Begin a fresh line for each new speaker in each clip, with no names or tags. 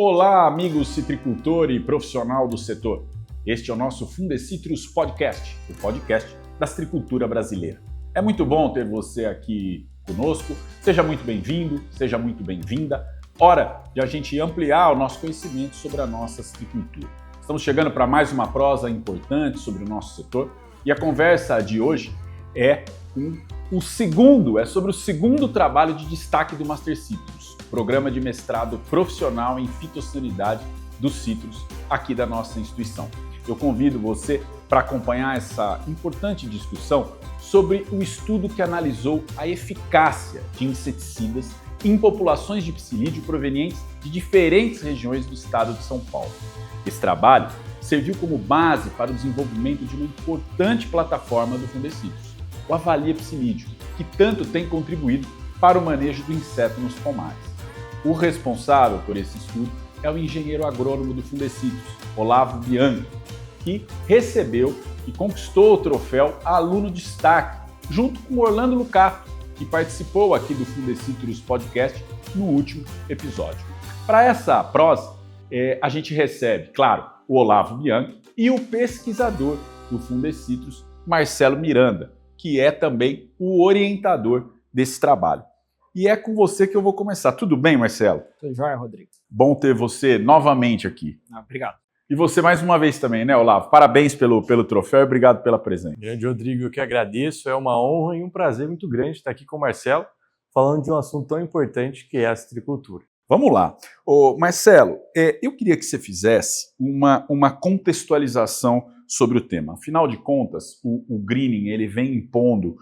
Olá, amigo citricultor e profissional do setor. Este é o nosso Fundecitrus Podcast, o podcast da citricultura brasileira. É muito bom ter você aqui conosco. Seja muito bem-vindo, seja muito bem-vinda. Hora de a gente ampliar o nosso conhecimento sobre a nossa citricultura. Estamos chegando para mais uma prosa importante sobre o nosso setor e a conversa de hoje é sobre o segundo trabalho de destaque do Master Citrus, programa de mestrado profissional em fitossanidade dos citros aqui da nossa instituição. Eu convido você para acompanhar essa importante discussão sobre o estudo que analisou a eficácia de inseticidas em populações de psilídeo provenientes de diferentes regiões do estado de São Paulo. Esse trabalho serviu como base para o desenvolvimento de uma importante plataforma do Fundecitrus, o Avalia Psilídeo, que tanto tem contribuído para o manejo do inseto nos pomares. O responsável por esse estudo é o engenheiro agrônomo do Fundecitrus, Olavo Bianchi, que recebeu e conquistou o troféu Aluno Destaque, junto com Orlando Lucato, que participou aqui do Fundecitrus Podcast no último episódio. Para essa prosa, a gente recebe, claro, o Olavo Bianchi e o pesquisador do Fundecitrus, Marcelo Miranda, que é também o orientador desse trabalho. E é com você que eu vou começar. Tudo bem, Marcelo?
Tudo jóia, Rodrigo.
Bom ter você novamente aqui.
Obrigado.
E você mais uma vez também, né, Olavo? Parabéns pelo troféu e obrigado pela presença.
Grande Rodrigo, eu que agradeço. É uma honra e um prazer muito grande estar aqui com o Marcelo, falando de um assunto tão importante que é a citricultura.
Vamos lá. Ô, Marcelo, eu queria que você fizesse uma contextualização sobre o tema. Afinal de contas, o greening ele vem impondo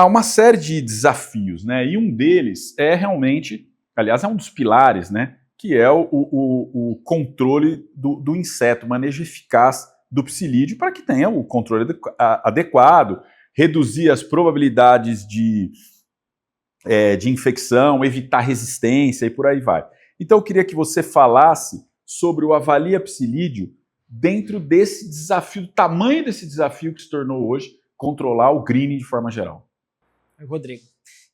uma série de desafios, né? E um deles é realmente, aliás, é um dos pilares, né? Que é o controle do inseto, manejo eficaz do psilídeo para que tenha o controle adequado, reduzir as probabilidades de infecção, evitar resistência e por aí vai. Então eu queria que você falasse sobre o Avalia Psilídeo dentro desse desafio, do tamanho desse desafio que se tornou hoje controlar o greening de forma geral.
Rodrigo,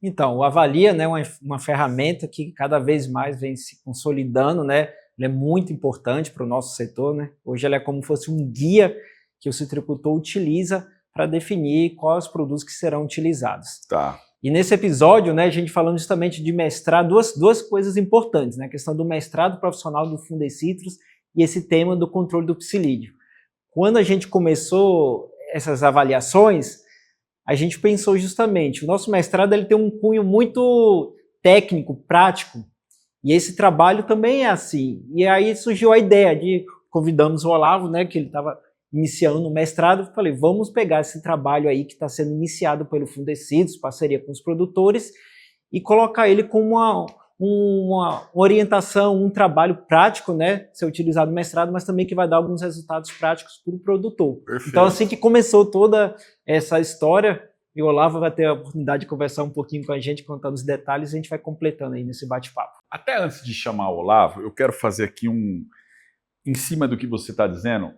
então, o Avalia, né, uma ferramenta que cada vez mais vem se consolidando, né? Ele é muito importante para o nosso setor, né? Hoje ele é como se fosse um guia que o citricultor utiliza para definir quais produtos que serão utilizados.
Tá.
E nesse episódio, né, a gente falando justamente de mestrado, duas coisas importantes, né? A questão do mestrado profissional do Fundecitrus e esse tema do controle do psilídeo. Quando a gente começou essas avaliações, a gente pensou justamente, o nosso mestrado ele tem um cunho muito técnico, prático, e esse trabalho também é assim. E aí surgiu a ideia de, convidamos o Olavo, né, que ele estava iniciando o mestrado, falei, vamos pegar esse trabalho aí que está sendo iniciado pelo Fundecitrus, parceria com os produtores, e colocar ele como uma orientação, um trabalho prático, né, ser utilizado no mestrado, mas também que vai dar alguns resultados práticos para o produtor.
Perfeito.
Então, assim que começou toda essa história, e o Olavo vai ter a oportunidade de conversar um pouquinho com a gente, contando os detalhes, e a gente vai completando aí nesse bate-papo.
Até antes de chamar o Olavo, eu quero fazer aqui em cima do que você está dizendo,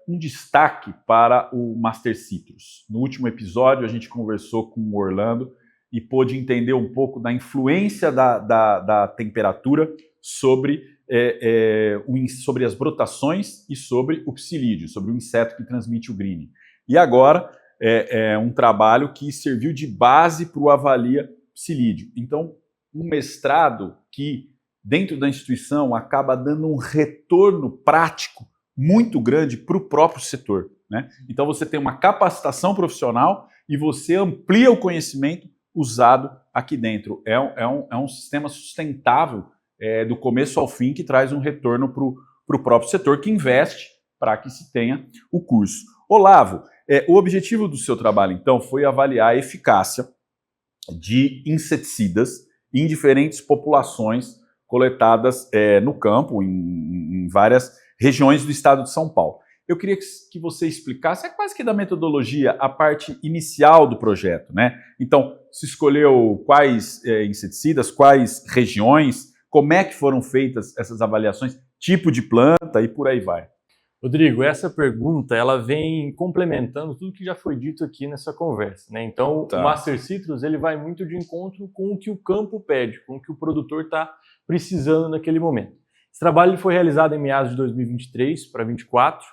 um destaque para o Master Citrus. No último episódio, a gente conversou com o Orlando e pôde entender um pouco da influência da temperatura sobre as brotações e sobre o psilídeo, sobre o inseto que transmite o greening. E agora é um trabalho que serviu de base para o Avalia Psilídeo. Então, um mestrado que, dentro da instituição, acaba dando um retorno prático muito grande para o próprio setor, né? Então, você tem uma capacitação profissional e você amplia o conhecimento usado aqui dentro. É um sistema sustentável do começo ao fim que traz um retorno para o próprio setor que investe para que se tenha o curso. Olavo, o objetivo do seu trabalho, então, foi avaliar a eficácia de inseticidas em diferentes populações coletadas no campo, em várias regiões do estado de São Paulo. Eu queria que você explicasse, quase que da metodologia, a parte inicial do projeto, né? Então, se escolheu quais inseticidas, quais regiões, como é que foram feitas essas avaliações, tipo de planta e por aí vai.
Rodrigo, essa pergunta ela vem complementando tudo que já foi dito aqui nessa conversa, né? Então, o Master Citrus ele vai muito de encontro com o que o campo pede, com o que o produtor está precisando naquele momento. Esse trabalho foi realizado em meados de 2023 para 2024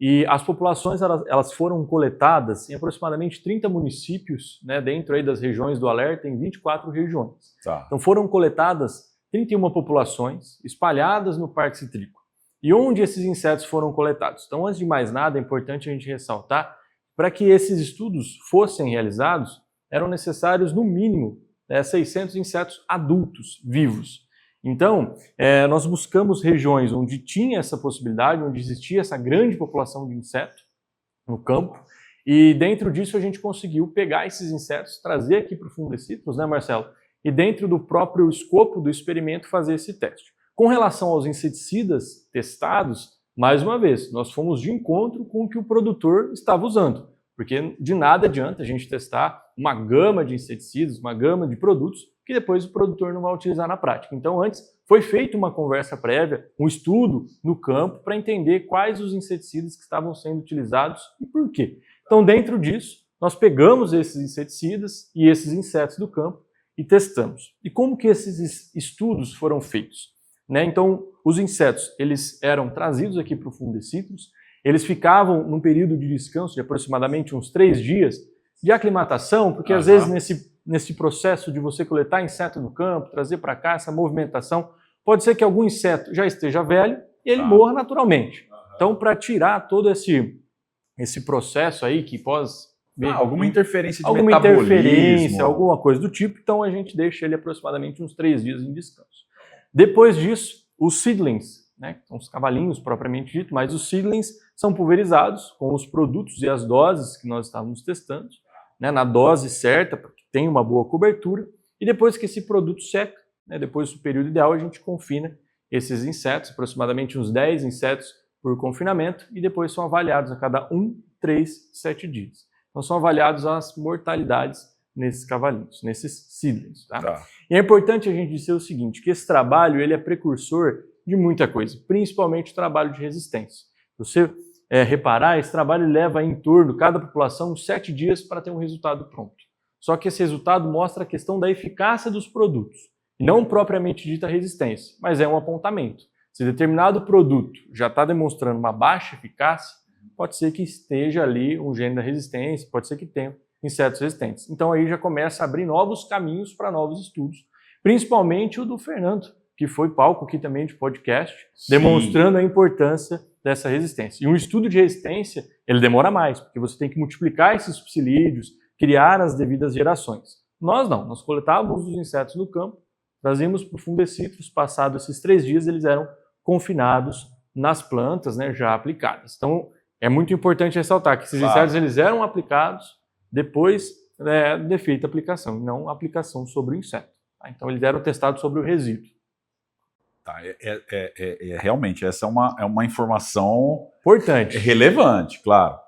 e as populações elas foram coletadas em aproximadamente 30 municípios, né, dentro aí das regiões do alerta, em 24 regiões.
Tá.
Então foram coletadas 31 populações espalhadas no Parque Citrícola. E onde esses insetos foram coletados? Então, antes de mais nada, é importante a gente ressaltar, para que esses estudos fossem realizados, eram necessários, no mínimo, 600 insetos adultos, vivos. Então, nós buscamos regiões onde tinha essa possibilidade, onde existia essa grande população de insetos no campo, e dentro disso a gente conseguiu pegar esses insetos, trazer aqui para o Fundecitrus, né, Marcelo? E dentro do próprio escopo do experimento fazer esse teste. Com relação aos inseticidas testados, mais uma vez, nós fomos de encontro com o que o produtor estava usando, porque de nada adianta a gente testar uma gama de inseticidas, uma gama de produtos, que depois o produtor não vai utilizar na prática. Então, antes foi feita uma conversa prévia, um estudo no campo, para entender quais os inseticidas que estavam sendo utilizados e por quê. Então, dentro disso, nós pegamos esses inseticidas e esses insetos do campo e testamos. E como que esses estudos foram feitos? Então, os insetos eles eram trazidos aqui para o Fundecitrus, eles ficavam num período de descanso de aproximadamente uns 3 dias de aclimatação, porque às vezes nesse processo de você coletar inseto no campo, trazer para cá essa movimentação, pode ser que algum inseto já esteja velho e ele morra naturalmente. Então, para tirar todo esse processo aí que pode...
alguma interferência de
alguma
metabolismo.
Interferência, alguma coisa do tipo, então a gente deixa ele aproximadamente uns 3 dias em descanso. Depois disso, os seedlings, né, que são os cavalinhos propriamente dito, mas os seedlings são pulverizados com os produtos e as doses que nós estávamos testando, né, na dose certa, para que tenha uma boa cobertura, e depois que esse produto seca, né, depois do período ideal, a gente confina esses insetos, aproximadamente uns 10 insetos por confinamento, e depois são avaliados a cada 1, 3, 7 dias. Então são avaliados as mortalidades nesses cavalinhos, nesses seedlings. Tá? E é importante a gente dizer o seguinte, que esse trabalho ele é precursor de muita coisa, principalmente o trabalho de resistência. Se você reparar, esse trabalho leva em torno, cada população, 7 dias para ter um resultado pronto. Só que esse resultado mostra a questão da eficácia dos produtos, não propriamente dita resistência, mas é um apontamento. Se determinado produto já está demonstrando uma baixa eficácia, pode ser que esteja ali um gene da resistência, pode ser que tenha insetos resistentes. Então aí já começa a abrir novos caminhos para novos estudos, principalmente o do Fernando, que foi palco aqui também de podcast, demonstrando a importância dessa resistência. E um estudo de resistência, ele demora mais, porque você tem que multiplicar esses psilídeos, criar as devidas gerações. Nós não, nós coletávamos os insetos no campo, trazíamos para o Fundecitrus, passados esses 3 dias, eles eram confinados nas plantas, né, já aplicadas. Então, é muito importante ressaltar que esses insetos eles eram aplicados depois de feita a aplicação, e não a aplicação sobre o inseto. Tá? Então, eles eram testados sobre o resíduo.
Tá, realmente, essa é uma informação
importante,
relevante, claro.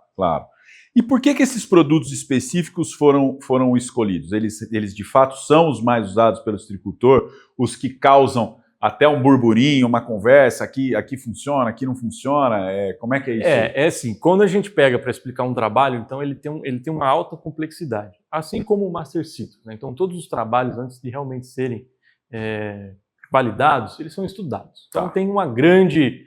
E por que esses produtos específicos foram escolhidos? Eles de fato são os mais usados pelo citricultor, os que causam até um burburinho, uma conversa, aqui funciona, aqui não funciona, como é que é isso?
É assim, quando a gente pega para explicar um trabalho, então ele tem uma alta complexidade, assim como o Master Citrus, né? Então todos os trabalhos, antes de realmente serem validados, eles são estudados. Então tem uma grande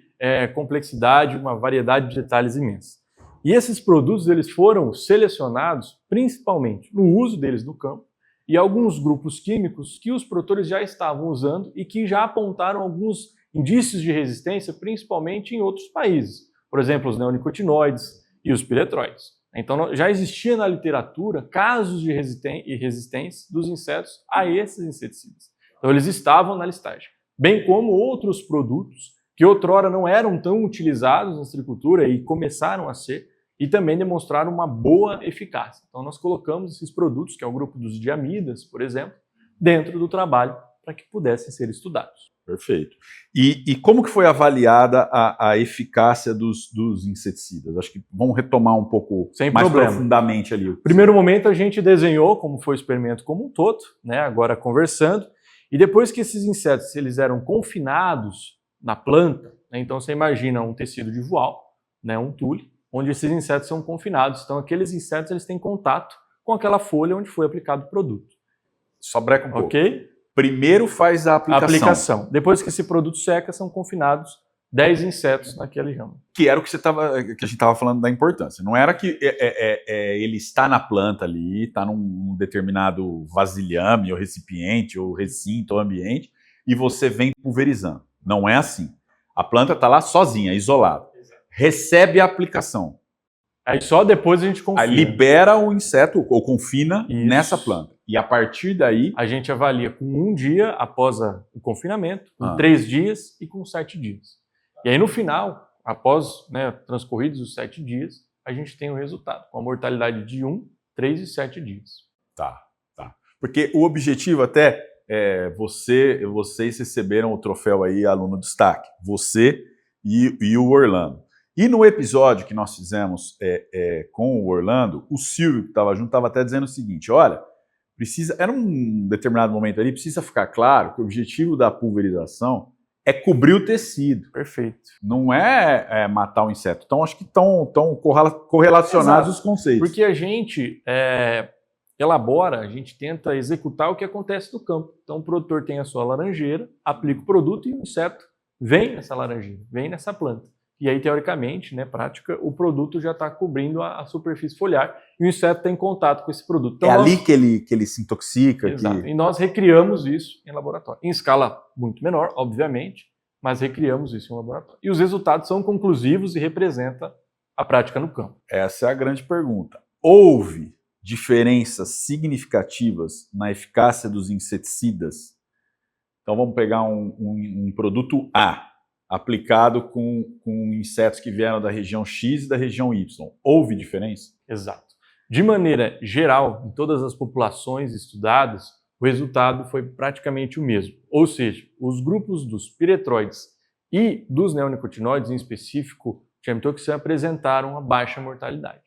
complexidade, uma variedade de detalhes imensa. E esses produtos eles foram selecionados principalmente no uso deles no campo e alguns grupos químicos que os produtores já estavam usando e que já apontaram alguns indícios de resistência, principalmente em outros países. Por exemplo, os neonicotinoides e os piretroides. Então já existia na literatura casos de resistência dos insetos a esses inseticidas. Então eles estavam na listagem. Bem como outros produtos que outrora não eram tão utilizados na citricultura e começaram a ser, e também demonstraram uma boa eficácia. Então nós colocamos esses produtos, que é o grupo dos diamidas, por exemplo, dentro do trabalho para que pudessem ser estudados.
Perfeito. E como que foi avaliada a eficácia dos inseticidas? Acho que vamos retomar um pouco mais profundamente ali.
Primeiro momento a gente desenhou como foi o experimento como um todo, né, agora conversando, e depois que esses insetos eles eram confinados na planta, né, então você imagina um tecido de voal, né, um tule, onde esses insetos são confinados. Então aqueles insetos eles têm contato com aquela folha onde foi aplicado o produto.
Só breca um pouco.
Ok?
Primeiro faz a aplicação.
Depois que esse produto seca, são confinados 10 insetos naquele ramo.
Que era o que a gente estava falando da importância. Não era que ele está na planta ali, está num determinado vasilhame, ou recipiente, ou recinto, ou ambiente, e você vem pulverizando. Não é assim. A planta está lá sozinha, isolada. Recebe a aplicação.
Aí só depois a gente confina.
Aí libera o inseto, ou confina,
Isso.
nessa planta. E a partir daí...
A gente avalia com 1 dia após o confinamento, com 3 dias e com 7 dias. E aí no final, após, né, transcorridos os 7 dias, a gente tem o resultado, com a mortalidade de 1, 3 e 7 dias.
Tá. Porque o objetivo até é vocês receberam o troféu aí, aluno destaque. Você e o Orlando. E no episódio que nós fizemos com o Orlando, o Silvio, que estava junto, estava até dizendo o seguinte, olha, era um determinado momento ali, precisa ficar claro que o objetivo da pulverização é cobrir o tecido.
Perfeito.
Não é matar o inseto. Então, acho que estão correlacionados os conceitos.
Porque a gente elabora, a gente tenta executar o que acontece no campo. Então, o produtor tem a sua laranjeira, aplica o produto e o inseto vem nessa laranjeira, vem nessa planta. E aí, teoricamente, na prática, o produto já está cobrindo a superfície foliar e o inseto tem contato com esse produto. Então,
ali que ele se intoxica.
Exato. E nós recriamos isso em laboratório. Em escala muito menor, obviamente, mas recriamos isso em laboratório. E os resultados são conclusivos e representam a prática no campo.
Essa é a grande pergunta. Houve diferenças significativas na eficácia dos inseticidas? Então, vamos pegar um produto A, aplicado com insetos que vieram da região X e da região Y. Houve diferença?
Exato. De maneira geral, em todas as populações estudadas, o resultado foi praticamente o mesmo. Ou seja, os grupos dos piretroides e dos neonicotinoides, em específico, tiametoxina, apresentaram uma baixa mortalidade.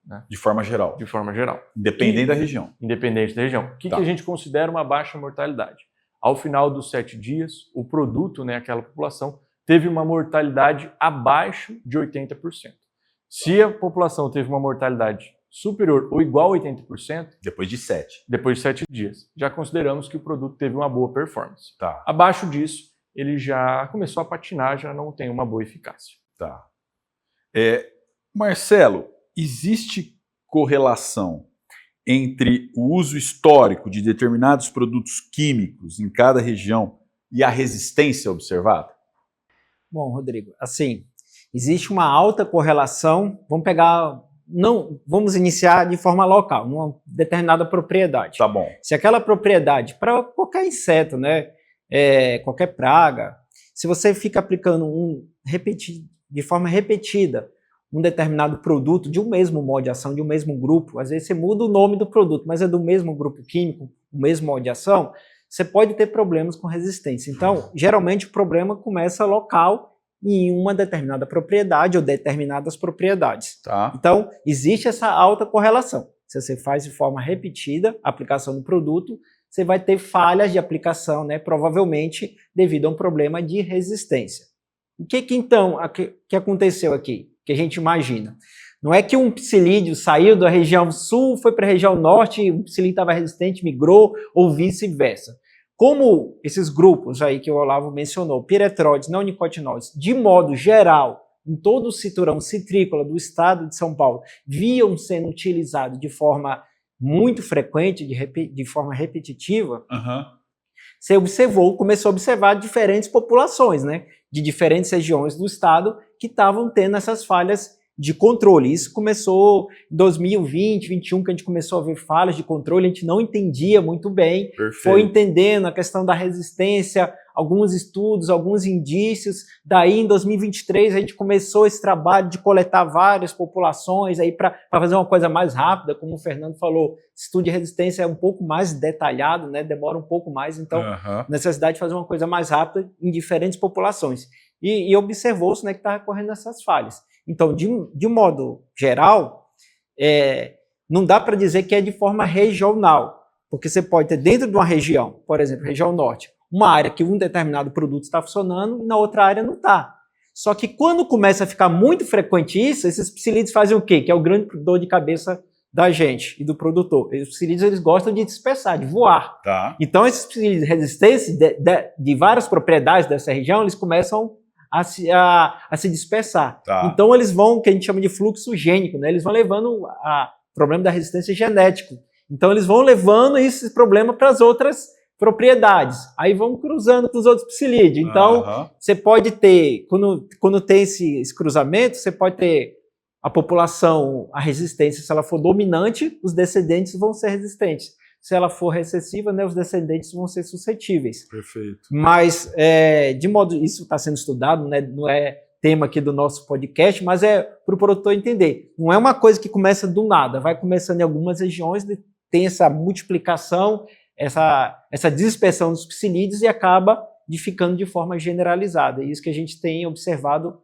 Né?
De forma geral?
De forma geral.
Independente da região?
Independente da região. O que a gente considera uma baixa mortalidade? Ao final dos 7 dias, o produto, aquela população, teve uma mortalidade abaixo de 80%. Se a população teve uma mortalidade superior ou igual a 80%...
Depois de 7.
Depois de 7 dias. Já consideramos que o produto teve uma boa performance.
Tá.
Abaixo disso, ele já começou a patinar, já não tem uma boa eficácia.
Tá. Marcelo, existe correlação entre o uso histórico de determinados produtos químicos em cada região e a resistência observada?
Bom, Rodrigo, assim, existe uma alta correlação, vamos iniciar de forma local, numa determinada propriedade.
Tá bom.
Se aquela propriedade, para qualquer inseto, qualquer praga, se você fica aplicando de forma repetida um determinado produto de um mesmo modo de ação, de um mesmo grupo, às vezes você muda o nome do produto, mas é do mesmo grupo químico, o mesmo modo de ação, você pode ter problemas com resistência. Então, geralmente o problema começa local em uma determinada propriedade ou determinadas propriedades.
Tá.
Então, existe essa alta correlação. Se você faz de forma repetida a aplicação do produto, você vai ter falhas de aplicação, provavelmente devido a um problema de resistência. O que aconteceu aqui? Que a gente imagina. Não é que um psilídeo saiu da região sul, foi para a região norte, o psilídeo estava resistente, migrou, ou vice-versa. Como esses grupos aí que o Olavo mencionou, piretroides, neonicotinoides, de modo geral, em todo o cinturão citrícola do estado de São Paulo, vinham sendo utilizados de forma muito frequente, de forma repetitiva, você começou a observar diferentes populações, de diferentes regiões do estado que estavam tendo essas falhas de controle. Isso começou em 2020, 2021, que a gente começou a ver falhas de controle, a gente não entendia muito bem.
Perfeito.
Foi entendendo a questão da resistência, alguns estudos, alguns indícios. Daí, em 2023, a gente começou esse trabalho de coletar várias populações para fazer uma coisa mais rápida, como o Fernando falou, estudo de resistência é um pouco mais detalhado, demora um pouco mais, então necessidade de fazer uma coisa mais rápida em diferentes populações. E observou-se que estava ocorrendo essas falhas. Então, de modo geral, não dá para dizer que é de forma regional, porque você pode ter dentro de uma região, por exemplo, região norte, uma área que um determinado produto está funcionando e na outra área não está. Só que quando começa a ficar muito frequente isso, esses psilídeos fazem o quê? Que é o grande dor de cabeça da gente e do produtor. Os psilídeos, eles gostam de dispersar, de voar.
Tá.
Então, esses psilídeos resistentes de várias propriedades dessa região, eles começam a se dispersar.
Tá.
Então, eles vão, que a gente chama de fluxo gênico, né? Eles vão levando o problema da resistência genética. Então, eles vão levando esse problema para as outras propriedades. Aí vão cruzando com os outros psilídeos. Então, você pode ter, quando tem esse cruzamento, você pode ter a população, a resistência, se ela for dominante, os descendentes vão ser resistentes. Se ela for recessiva, né, os descendentes vão ser suscetíveis.
Perfeito.
Mas, de modo, isso está sendo estudado, né, não é tema aqui do nosso podcast, mas é para o produtor entender. Não é uma coisa que começa do nada, vai começando em algumas regiões, tem essa multiplicação, essa dispersão dos psilídeos e acaba ficando de forma generalizada. É isso que a gente tem observado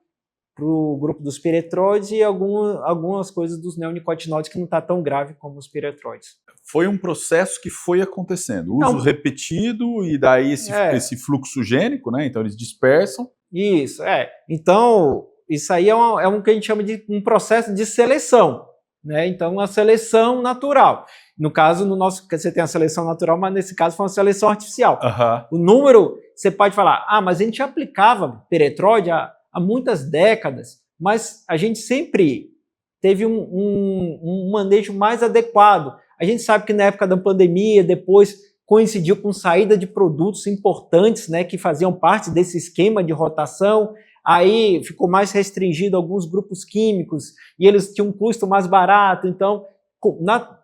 para o grupo dos piretróides e algumas coisas dos neonicotinoides que não está tão grave como os piretróides.
Foi um processo que foi acontecendo. Uso repetido e daí esse fluxo gênico, né? Então eles dispersam.
Isso, Então, isso aí é um que a gente chama de um processo de seleção, né? Então, uma seleção natural. No caso, você tem a seleção natural, mas nesse caso foi uma seleção artificial.
Uhum.
O número, você pode falar, mas a gente aplicava piretróide há muitas décadas, mas a gente sempre teve um manejo mais adequado. A gente sabe que na época da pandemia, depois coincidiu com saída de produtos importantes, né, que faziam parte desse esquema de rotação, aí ficou mais restringido a alguns grupos químicos, e eles tinham um custo mais barato, então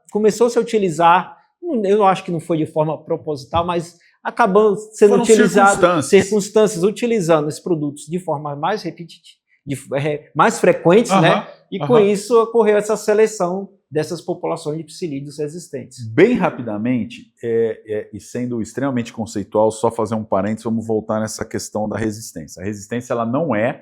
começou-se a utilizar, eu acho que não foi de forma proposital, mas acabou sendo utilizado circunstâncias utilizando esses produtos de forma mais repetitiva, mais frequentes, né? E com isso ocorreu essa seleção dessas populações de psilídeos resistentes.
Bem rapidamente, e sendo extremamente conceitual, só fazer um parênteses, vamos voltar nessa questão da resistência. A resistência ela não é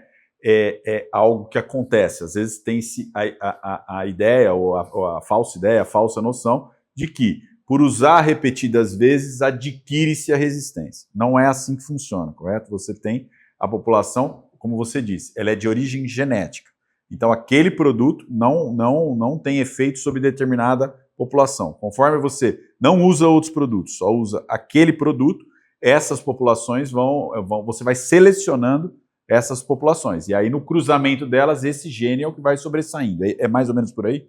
algo que acontece. Às vezes tem-se a ideia, ou a falsa ideia, a falsa noção de que por usar repetidas vezes, adquire-se a resistência. Não é assim que funciona, correto? Você tem a população, como você disse, ela é de origem genética. Então, aquele produto não tem efeito sobre determinada população. Conforme você não usa outros produtos, só usa aquele produto, essas populações você vai selecionando essas populações. E aí, no cruzamento delas, esse gene é o que vai sobressaindo. É mais ou menos por aí?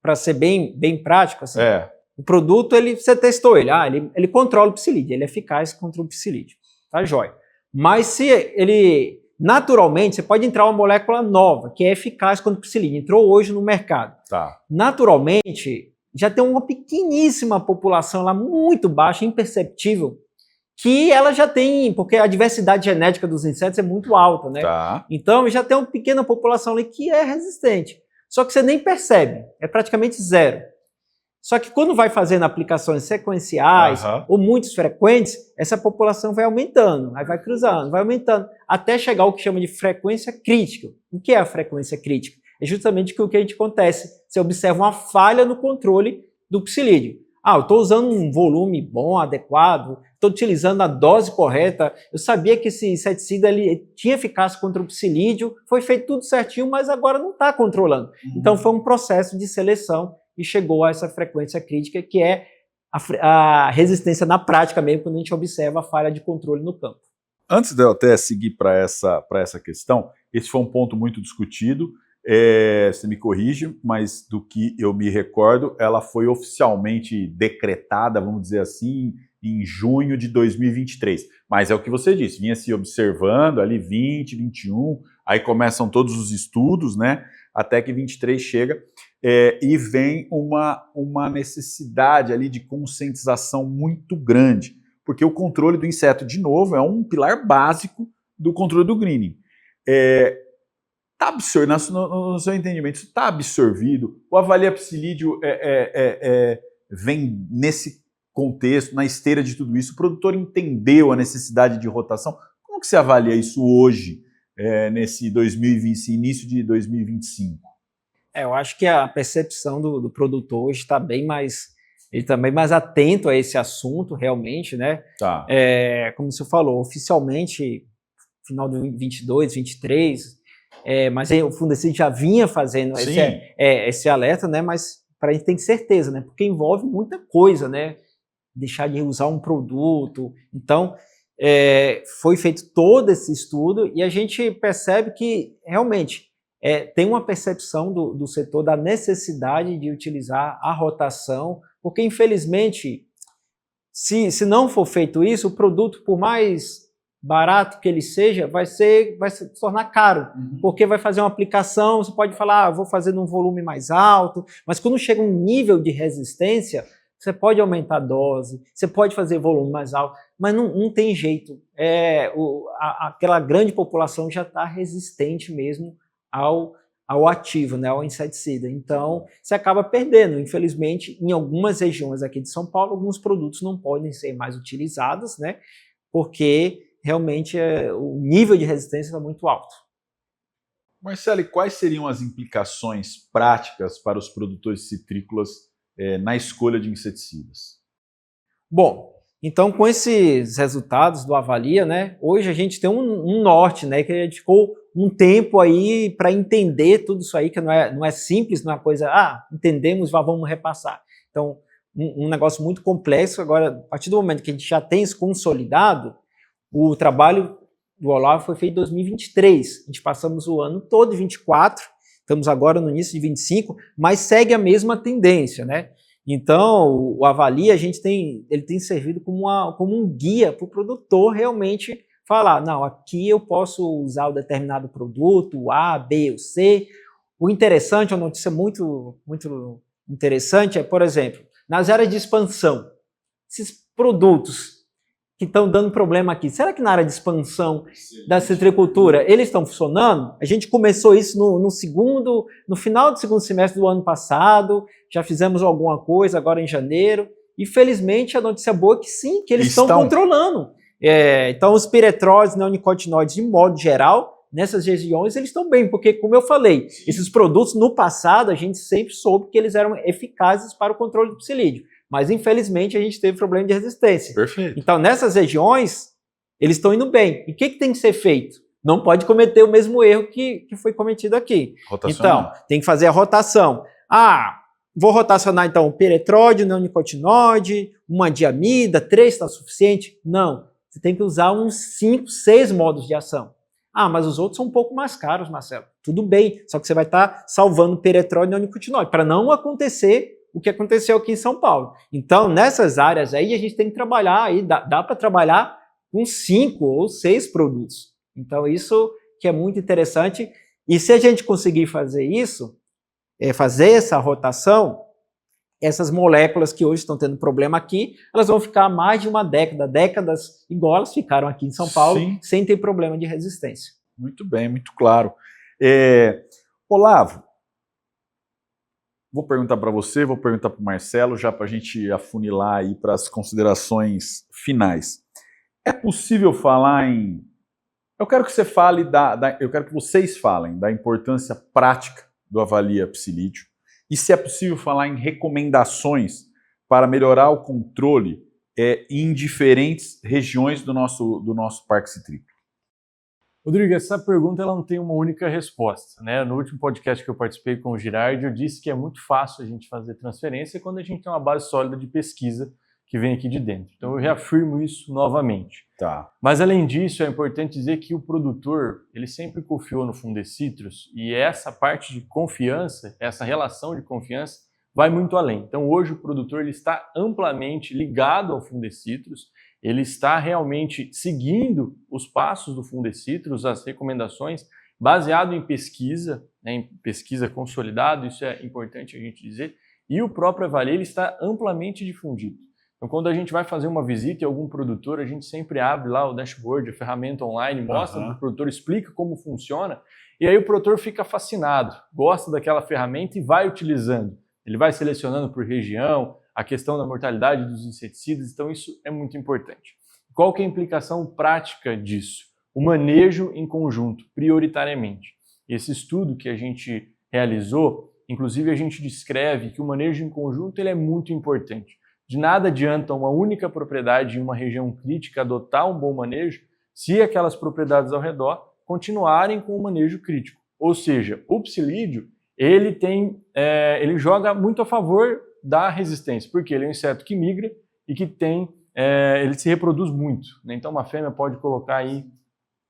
Para ser bem prático, assim, o produto, você testou ele. Ele controla o psilídeo, ele é eficaz contra o psilídeo. Tá jóia. Mas se ele, naturalmente, você pode entrar uma molécula nova, que é eficaz contra o psilídeo. Entrou hoje no mercado.
Tá.
Naturalmente, já tem uma pequeníssima população lá, muito baixa, imperceptível, que ela já tem, porque a diversidade genética dos insetos é muito alta, né?
Tá.
Então, já tem uma pequena população ali que é resistente. Só que você nem percebe, é praticamente zero. Só que quando vai fazendo aplicações sequenciais ou muito frequentes, essa população vai aumentando, aí vai cruzando, vai aumentando, até chegar ao que chama de frequência crítica. O que é a frequência crítica? É justamente o que a gente acontece. Você observa uma falha no controle do psilídeo. Eu estou usando um volume bom, adequado, estou utilizando a dose correta, eu sabia que esse inseticida tinha eficácia contra o psilídeo, foi feito tudo certinho, mas agora não está controlando. Então foi um processo de seleção e chegou a essa frequência crítica, que é a resistência na prática mesmo, quando a gente observa a falha de controle no campo.
Antes de eu até seguir para essa questão, esse foi um ponto muito discutido, você me corrige, mas do que eu me recordo, ela foi oficialmente decretada, vamos dizer assim, em junho de 2023. Mas é o que você disse, vinha se observando ali 20, 21, aí começam todos os estudos, né? Até que 23 chega e vem uma necessidade ali de conscientização muito grande, porque o controle do inseto, de novo, é um pilar básico do controle do greening. Tá absorvido, no seu entendimento, isso está absorvido? O Avalia Psilídeo vem nesse contexto, na esteira de tudo isso? O produtor entendeu a necessidade de rotação? Como que você avalia isso hoje, nesse 2020, início de 2025?
Eu acho que a percepção do produtor hoje está bem mais, ele também mais atento a esse assunto, realmente, né?
Tá.
Como você falou, oficialmente, final de 22, 23, mas o Fundecid já vinha fazendo esse alerta, né? Mas para a gente ter certeza, né? Porque envolve muita coisa, né? Deixar de usar um produto. Então, foi feito todo esse estudo e a gente percebe que realmente tem uma percepção do setor da necessidade de utilizar a rotação, porque infelizmente, se não for feito isso, o produto, por mais barato que ele seja, vai se tornar caro, porque vai fazer uma aplicação, você pode falar, vou fazer num volume mais alto, mas quando chega um nível de resistência, você pode aumentar a dose, você pode fazer volume mais alto, mas não tem jeito. Aquela grande população já está resistente mesmo ao ativo, né, ao inseticida. Então, você acaba perdendo. Infelizmente, em algumas regiões aqui de São Paulo, alguns produtos não podem ser mais utilizados, né, porque realmente o nível de resistência está muito alto.
Marcelo, e quais seriam as implicações práticas para os produtores citrícolas na escolha de inseticidas?
Bom, então com esses resultados do Avalia, né, hoje a gente tem um norte, né, que a gente ficou um tempo aí para entender tudo isso aí, que não é simples, não é uma coisa, entendemos, vamos repassar. Então, um negócio muito complexo. Agora, a partir do momento que a gente já tem isso consolidado, o trabalho do Olavo foi feito em 2023, a gente passamos o ano todo, 24, estamos agora no início de 25, mas segue a mesma tendência, né? Então, o Avalia, ele tem servido como um guia para o produtor realmente falar, não, aqui eu posso usar o determinado produto, o A, B ou C. O interessante, uma notícia muito, muito interessante é, por exemplo, nas áreas de expansão, esses produtos que estão dando problema aqui, será que na área de expansão da citricultura eles estão funcionando? A gente começou isso no final do segundo semestre do ano passado, já fizemos alguma coisa agora em janeiro, e felizmente a notícia boa é que sim, que eles estão controlando. Então os piretróides, neonicotinoides, de modo geral, nessas regiões eles estão bem, porque como eu falei, esses produtos no passado a gente sempre soube que eles eram eficazes para o controle do psilídeo. Mas, infelizmente, a gente teve problema de resistência.
Perfeito.
Então, nessas regiões, eles estão indo bem. E o que tem que ser feito? Não pode cometer o mesmo erro que foi cometido aqui. Então, tem que fazer a rotação. Vou rotacionar, então, o piretróide, o neonicotinoide, uma diamida, 3 está suficiente? Não. Você tem que usar uns 5, 6 modos de ação. Mas os outros são um pouco mais caros, Marcelo. Tudo bem, só que você vai estar salvando o piretróide e o neonicotinoide, para não acontecer o que aconteceu aqui em São Paulo. Então, nessas áreas aí, a gente tem que trabalhar, aí dá para trabalhar com 5 ou 6 produtos. Então, isso que é muito interessante. E se a gente conseguir fazer isso, fazer essa rotação, essas moléculas que hoje estão tendo problema aqui, elas vão ficar mais de uma décadas igual elas ficaram aqui em São Paulo, sem ter problema de resistência.
Muito bem, muito claro. Olavo, vou perguntar para você, vou perguntar para o Marcelo, já para a gente afunilar aí para as considerações finais. É possível falar em... Eu quero que você fale eu quero que vocês falem da importância prática do Avalia Psilídeo e se é possível falar em recomendações para melhorar o controle em diferentes regiões do nosso parque citrícola.
Rodrigo, essa pergunta ela não tem uma única resposta, né? No último podcast que eu participei com o Girardi, eu disse que é muito fácil a gente fazer transferência quando a gente tem uma base sólida de pesquisa que vem aqui de dentro. Então eu reafirmo isso novamente.
Tá.
Mas além disso, é importante dizer que o produtor, ele sempre confiou no Fundecitrus e essa parte de confiança, essa relação de confiança, vai muito além. Então hoje o produtor ele está amplamente ligado ao Fundecitrus, ele está realmente seguindo os passos do Fundecitrus, as recomendações, baseado em pesquisa, né, em pesquisa consolidada, isso é importante a gente dizer, e o próprio Avalia ele está amplamente difundido. Então, quando a gente vai fazer uma visita em algum produtor, a gente sempre abre lá o dashboard, a ferramenta online, mostra para o produtor, explica como funciona, e aí o produtor fica fascinado, gosta daquela ferramenta e vai utilizando. Ele vai selecionando por região, a questão da mortalidade dos inseticidas, então isso é muito importante. Qual que é a implicação prática disso? O manejo em conjunto, prioritariamente. Esse estudo que a gente realizou, inclusive a gente descreve que o manejo em conjunto ele é muito importante. De nada adianta uma única propriedade em uma região crítica adotar um bom manejo se aquelas propriedades ao redor continuarem com o manejo crítico. Ou seja, o psilídeo ele joga muito a favor da resistência, porque ele é um inseto que migra e que ele se reproduz muito, né? Então uma fêmea pode colocar aí,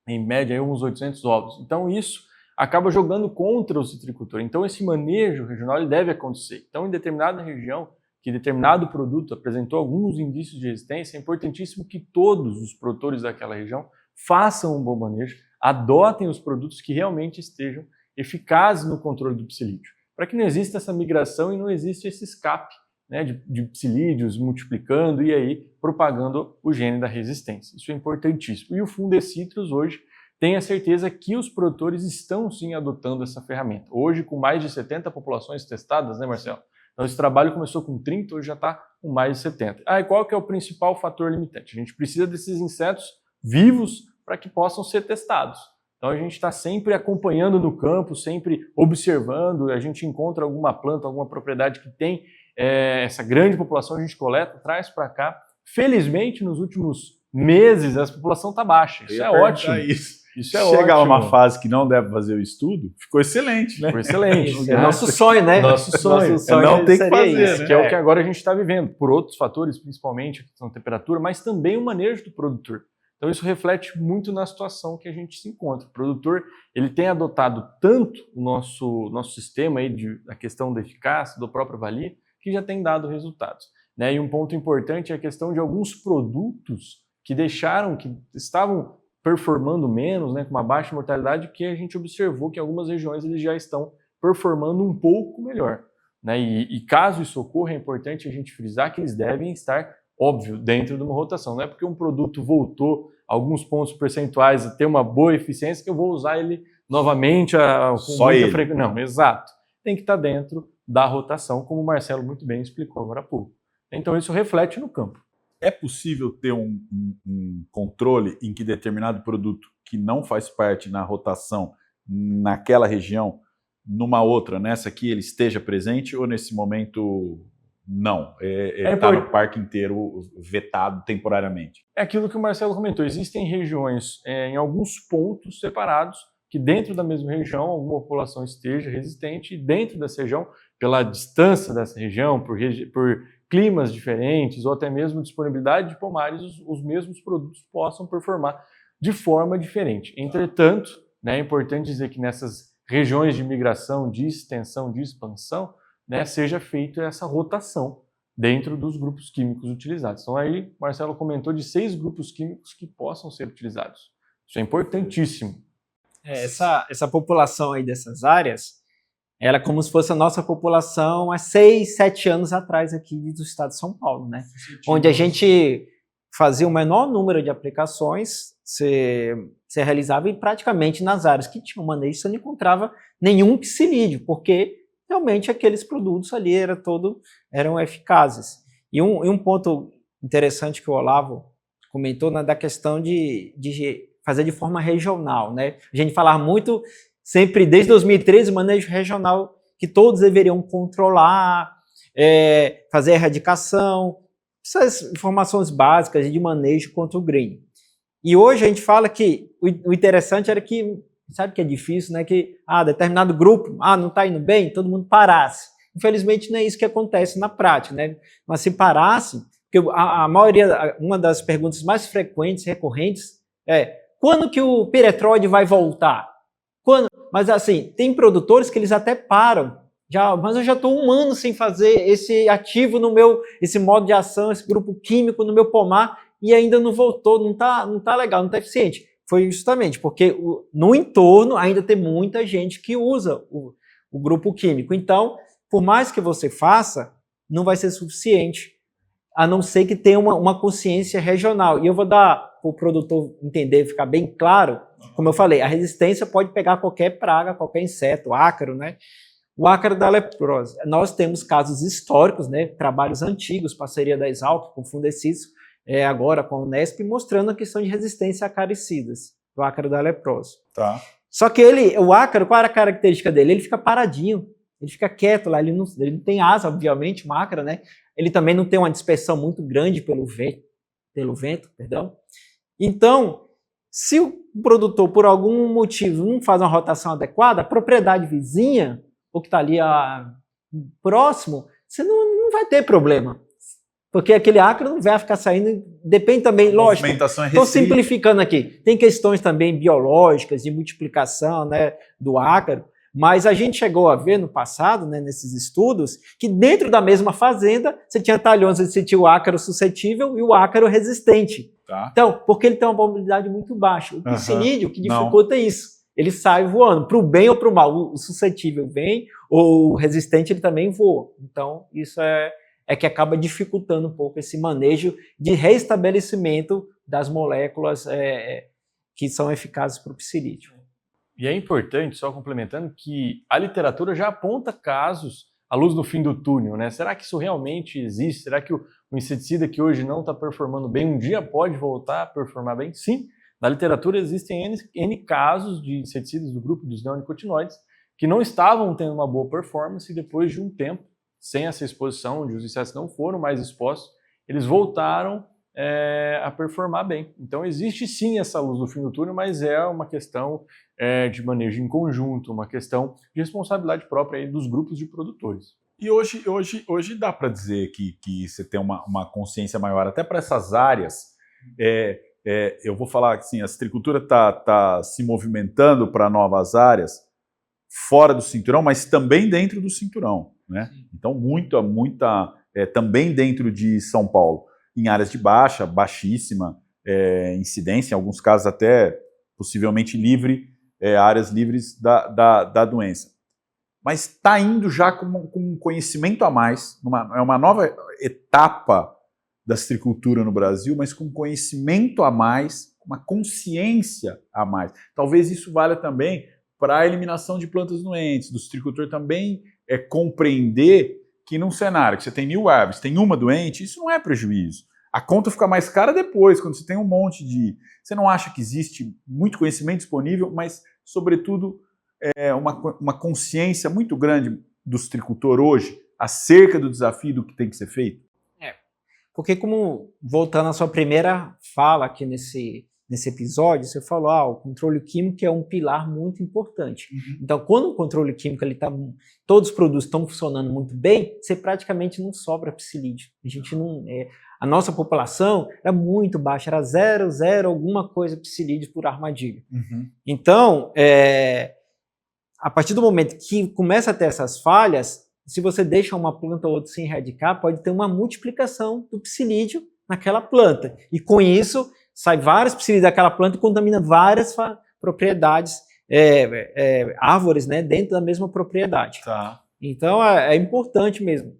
em média, aí, uns 800 ovos. Então isso acaba jogando contra o citricultor. Então esse manejo regional ele deve acontecer. Então em determinada região, que determinado produto apresentou alguns indícios de resistência, é importantíssimo que todos os produtores daquela região façam um bom manejo, adotem os produtos que realmente estejam eficazes no controle do psilídeo, para que não exista essa migração e não exista esse escape, né, de psilídeos multiplicando e aí propagando o gene da resistência. Isso é importantíssimo. E o Fundecitrus hoje tem a certeza que os produtores estão sim adotando essa ferramenta. Hoje, com mais de 70 populações testadas, né, Marcelo? Então, esse trabalho começou com 30, hoje já está com mais de 70. E qual que é o principal fator limitante? A gente precisa desses insetos vivos para que possam ser testados. Então, a gente está sempre acompanhando no campo, sempre observando, a gente encontra alguma planta, alguma propriedade que tem essa grande população, a gente coleta, traz para cá. Felizmente, nos últimos meses, essa população está baixa. Isso é ótimo. Isso é
Chegar
ótimo.
uma fase que não deve fazer o estudo, ficou excelente, né?
Ficou excelente.
É nosso sonho, né?
Nosso sonho.
Não tem que fazer,
isso,
né?
que é o que agora a gente está vivendo, por outros fatores, principalmente a questão da temperatura, mas também o manejo do produtor. Então isso reflete muito na situação que a gente se encontra. O produtor ele tem adotado tanto o nosso sistema aí a questão da eficácia, do próprio avalia, que já tem dado resultados, né? E um ponto importante é a questão de alguns produtos que estavam performando menos, né, com uma baixa mortalidade, que a gente observou que em algumas regiões eles já estão performando um pouco melhor, né? E caso isso ocorra, é importante a gente frisar que eles devem estar, óbvio, dentro de uma rotação. Não é porque um produto voltou alguns pontos percentuais a ter uma boa eficiência que eu vou usar ele novamente com
só ele.
frequência. Não, exato. Tem que estar dentro da rotação, como o Marcelo muito bem explicou agora há pouco. Então isso reflete no campo.
É possível ter um controle em que determinado produto que não faz parte na rotação naquela região, numa outra, nessa aqui, ele esteja presente ou nesse momento não? Está no parque inteiro vetado temporariamente?
É aquilo que o Marcelo comentou. Existem regiões em alguns pontos separados que dentro da mesma região alguma população esteja resistente e dentro dessa região, pela distância dessa região, por climas diferentes ou até mesmo disponibilidade de pomares, os mesmos produtos possam performar de forma diferente. Entretanto, né, é importante dizer que nessas regiões de migração, de extensão, de expansão, né, seja feita essa rotação dentro dos grupos químicos utilizados. Então aí, Marcelo comentou de 6 grupos químicos que possam ser utilizados. Isso é importantíssimo.
Essa população aí dessas áreas, ela é como se fosse a nossa população há 6, 7 anos atrás aqui do estado de São Paulo, né? Onde a gente fazia o menor número de aplicações, se realizava praticamente nas áreas que tinham manejo, você não encontrava nenhum psilídeo, porque realmente aqueles produtos ali eram eficazes. E um ponto interessante que o Olavo comentou, né, da questão de fazer de forma regional, né? A gente falava muito, sempre desde 2013, manejo regional, que todos deveriam controlar, fazer erradicação, essas informações básicas de manejo contra o green. E hoje a gente fala que o interessante era que, sabe que é difícil, né? Que determinado grupo não está indo bem, todo mundo parasse. Infelizmente não é isso que acontece na prática, né? Mas se parasse, porque a maioria, uma das perguntas mais frequentes, recorrentes, quando que o piretroide vai voltar? Quando? Mas assim, tem produtores que eles até param, mas eu já estou 1 ano sem fazer esse ativo esse modo de ação, esse grupo químico no meu pomar e ainda não voltou, não tá legal, não está eficiente. Foi justamente porque no entorno ainda tem muita gente que usa o grupo químico. Então, por mais que você faça, não vai ser suficiente, a não ser que tenha uma consciência regional. E eu vou dar para o produtor entender, ficar bem claro, como eu falei, a resistência pode pegar qualquer praga, qualquer inseto, ácaro, né? O ácaro da leprose. Nós temos casos históricos, né? Trabalhos antigos, parceria da Exalc com o Fundecitrus, agora com a Unesp, mostrando a questão de resistência a acaricidas, do ácaro da leprose.
Tá.
Só que o ácaro, qual era a característica dele? Ele fica paradinho, ele fica quieto lá, ele não tem asa, obviamente, o ácaro, né? Ele também não tem uma dispersão muito grande pelo vento, perdão. Então, se o produtor, por algum motivo, não faz uma rotação adequada, a propriedade vizinha ou que está ali próximo, você não vai ter problema. Porque aquele ácaro não vai ficar saindo, depende também, lógico, estou simplificando aqui, tem questões também biológicas, de multiplicação, né, do ácaro, mas a gente chegou a ver no passado, né, nesses estudos, que dentro da mesma fazenda, você tinha talhões onde você tinha o ácaro suscetível e o ácaro resistente. Tá. Então, porque ele tem uma probabilidade muito baixa. O psilídeo que dificulta isso. Ele sai voando, para o bem ou para o mal. O suscetível vem, ou o resistente ele também voa. Então, isso é que acaba dificultando um pouco esse manejo de reestabelecimento das moléculas que são eficazes para o psilídeo.
E é importante, só complementando, que a literatura já aponta casos à luz do fim do túnel, né? Será que isso realmente existe? Será que o inseticida que hoje não está performando bem, um dia pode voltar a performar bem? Sim, na literatura existem N casos de inseticidas do grupo dos neonicotinoides que não estavam tendo uma boa performance e depois de um tempo, sem essa exposição, onde os insetos não foram mais expostos, eles voltaram a performar bem. Então existe sim essa luz do fim do túnel, mas é uma questão de manejo em conjunto, uma questão de responsabilidade própria aí dos grupos de produtores.
E hoje dá para dizer que você tem uma consciência maior, até para essas áreas. Eu vou falar que assim, a citricultura está se movimentando para novas áreas fora do cinturão, mas também dentro do cinturão, né? Então muita também dentro de São Paulo, em áreas de baixíssima incidência, em alguns casos até possivelmente áreas livres da doença. Mas está indo já com um conhecimento a mais, é uma nova etapa da citricultura no Brasil, mas com conhecimento a mais, uma consciência a mais. Talvez isso valha também para a eliminação de plantas doentes, do citricultor também compreender que num cenário que você tem 1000 árvores, tem uma doente, isso não é prejuízo. A conta fica mais cara depois, quando você tem um monte de... Você não acha que existe muito conhecimento disponível, mas, sobretudo, uma consciência muito grande do citricultor hoje acerca do desafio do que tem que ser feito?
Porque como, voltando à sua primeira fala aqui nesse episódio, você falou, o controle químico é um pilar muito importante. Então, quando o controle químico todos os produtos estão funcionando muito bem, você praticamente não sobra psilídeo. A nossa população era muito baixa, era 0,0 alguma coisa psilídeo por armadilha. Então, a partir do momento que começa a ter essas falhas, se você deixa uma planta ou outra sem erradicar, pode ter uma multiplicação do psilídeo naquela planta. E com isso, sai vários psilídeos daquela planta e contamina várias propriedades, árvores, né, dentro da mesma propriedade.
Tá.
Então, é importante mesmo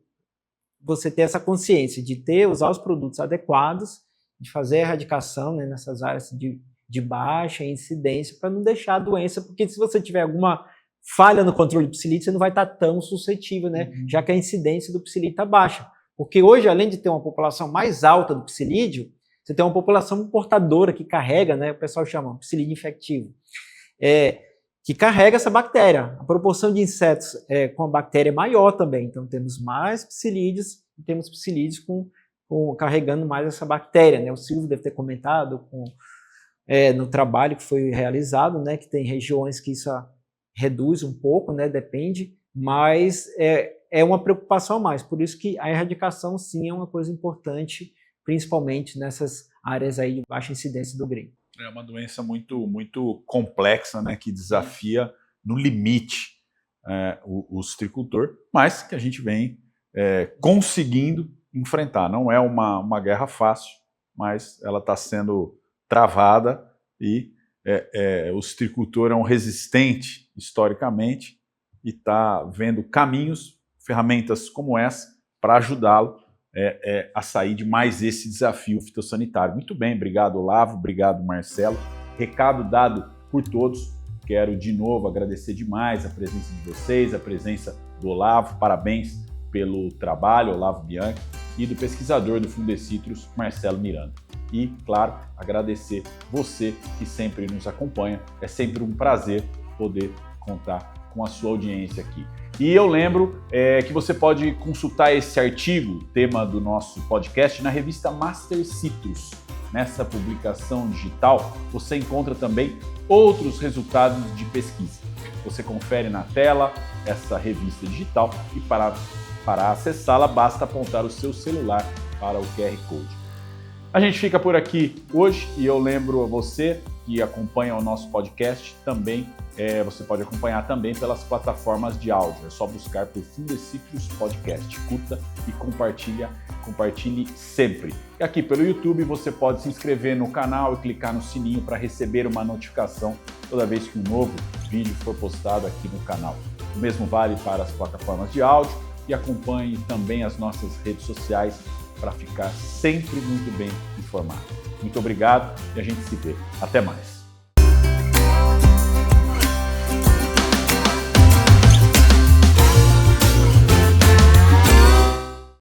você ter essa consciência de usar os produtos adequados, de fazer a erradicação, né, nessas áreas de baixa incidência, para não deixar a doença, porque se você tiver alguma falha no controle do psilídeo, você não vai estar tão suscetível, né, já que a incidência do psilídeo está baixa. Porque hoje, além de ter uma população mais alta do psilídeo, você tem uma população portadora que carrega, né, o pessoal chama psilídeo infectivo, que carrega essa bactéria. A proporção de insetos com a bactéria é maior também, então temos mais psilídeos e temos psilídeos carregando mais essa bactéria, né? O Silvio deve ter comentado no trabalho que foi realizado, né, que tem regiões que isso reduz um pouco, né, depende, mas é uma preocupação a mais. Por isso que a erradicação, sim, é uma coisa importante, principalmente nessas áreas aí de baixa incidência do gringo.
É uma doença muito, muito complexa, né, que desafia no limite o citricultor, mas que a gente vem conseguindo enfrentar. Não é uma guerra fácil, mas ela está sendo travada e o citricultor é um resistente historicamente e está vendo caminhos, ferramentas como essa para ajudá-lo a sair de mais esse desafio fitossanitário. Muito bem, obrigado Olavo, obrigado Marcelo. Recado dado por todos. Quero de novo agradecer demais a presença de vocês, a presença do Olavo, parabéns pelo trabalho, Olavo Bianchi, e do pesquisador do Fundecitrus, Marcelo Miranda. E, claro, agradecer você que sempre nos acompanha. É sempre um prazer poder contar com a sua audiência aqui. E eu lembro que você pode consultar esse artigo, tema do nosso podcast, na revista Master Citrus. Nessa publicação digital, você encontra também outros resultados de pesquisa. você confere na tela essa revista digital e para acessá-la basta apontar o seu celular para o QR Code. A gente fica por aqui hoje e eu lembro a você que acompanha o nosso podcast também, você pode acompanhar também pelas plataformas de áudio. É só buscar por Fundecitrus Podcast. Curta e compartilhe sempre. E aqui pelo YouTube você pode se inscrever no canal e clicar no sininho para receber uma notificação toda vez que um novo vídeo for postado aqui no canal. O mesmo vale para as plataformas de áudio e acompanhe também as nossas redes sociais para ficar sempre muito bem informado. Muito obrigado e a gente se vê. Até mais.